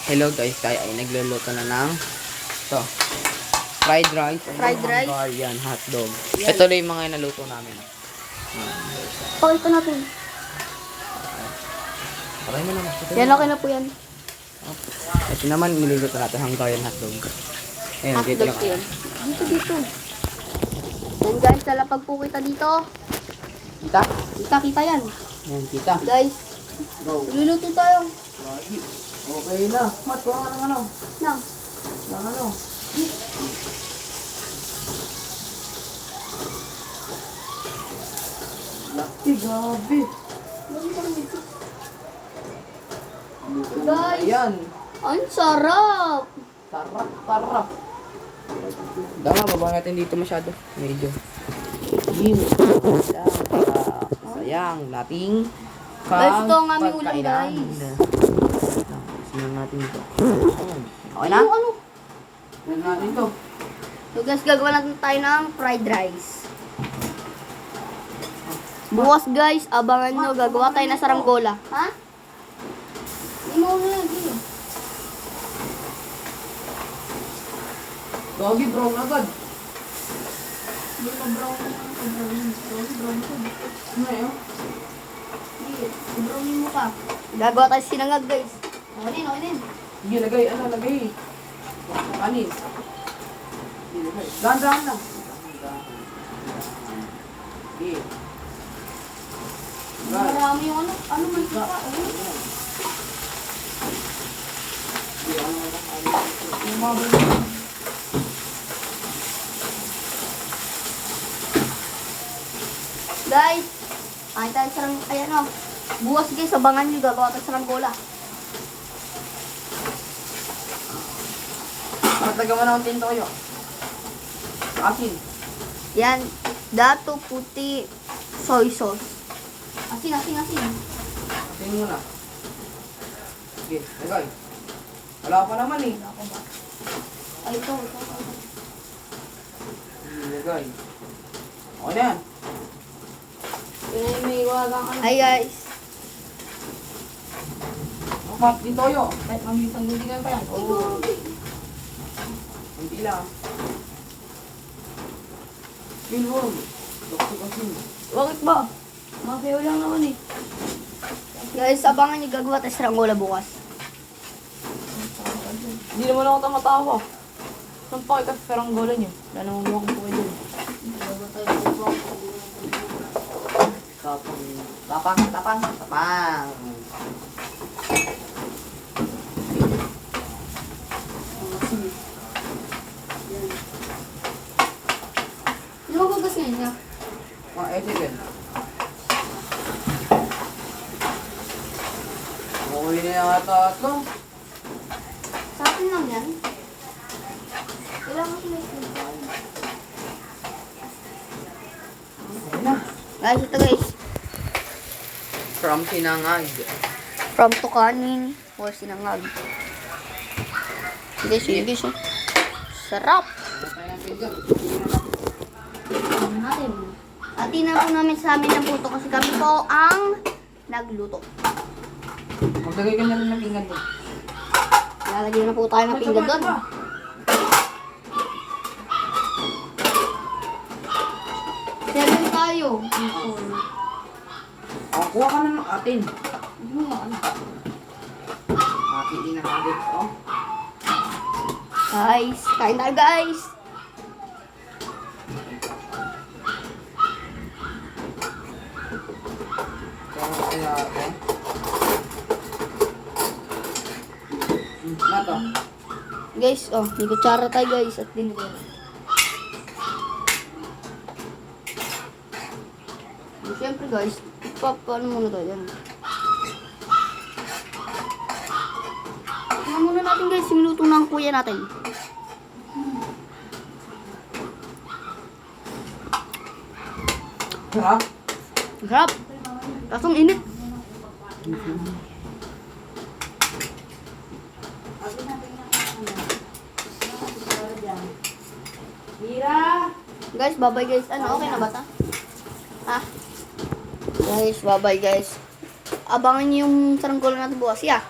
Hello guys, tayo ay nagluluto na ng ito, fried rice. Fried rice? Hungarian hotdog. Yan. Ito lang yung mga naluto namin. Pakita natin. Aray mo naman. Yan, okay na po yan. Ito naman, niluluto natin Hungarian hotdog. Ayan, dito Hotdog lang. yan. Dito. Yan guys, lalapag po kita dito. Kita? Kita yan. Ayan, kita. Guys, Go. luluto tayo. Okay na. Mat, kuha ka ng ano? Nang. Ng ano? Laki, gabi. Guys, Ayan. ang sarap. Tarap. Dama, baba natin dito masyado. Medyo. Sayang nating Guys, ito ang aming ulam, pagkainan. guys. Sinan natin ito. Okay na? Ano? Sinan natin ito. So guys, gagawa natin tayo ng fried rice. Bukas guys, abangan nyo, gagawa tayo ng saranggola. Ha? Hindi mo na lagi. Gogi, brown agad. Hindi pa brown. Brown. Ano yun? Hindi, brownin mo pa. Gagawa tayo sinangag guys. Okay din. Sige, lagay. Kanin. Dahan lang. Sige. Marami yung ano may kita. Guys, ay tayo ayan o. Bukas guys, abangan nyo, gagawa tayo saranggola. Matagawa na ang tintoyo. Asin. Yan, dato puti soy sauce. Asin. Asin muna. Sige, lagay. Wala pa naman eh. Ay, ito. Sige, lagay. Okay na yan. May iwagang ano. Hi guys. Mapat, tintoyo. Kahit mamisang hindi pa yan. Oo. Hindi lang. Pilwag. Doktor asin. Bakit ba? Masayo lang naman eh. Guys, abangan nyo, gagawa tayo saranggola bukas. Hindi naman ako tamatawa. Saan pa kayo kasi saranggola niyo? Wala naman mukhang po kayo dun. Tapang. Ano ba gugas ngayon niya? Sige. Muli na yung tatlo. Sa akin lang yan. Kailangan ko na ito. Okay na. Guys, ito guys. From Sinangag. From Tukanin or Sinangag. Guys, oh. Sarap. Natin. Atin na po namin sa amin ng puto kasi kami po ang nagluto. Maglagay ka na rin ng pinggan doon. Lalagyan na po tayo ng pinggan doon. Serve tayo. Kuha ka na ng atin. Ano nga, ano? Atin din ang atin. Oh. Guys, kain tayo guys. Kaya atin. Na to. Guys, oh, may kutsara tayo guys at dinner. Siyempre guys, paano muna tayo yan? Tingnan muna natin guys yung luto ng kuya natin. Sarap. Sarap. Kasong init. Guys, bye-bye guys. Ano, okay na ba ta? Ha? Guys, bye-bye guys. Abangan niyo yung saranggola natin bukas. Yeah.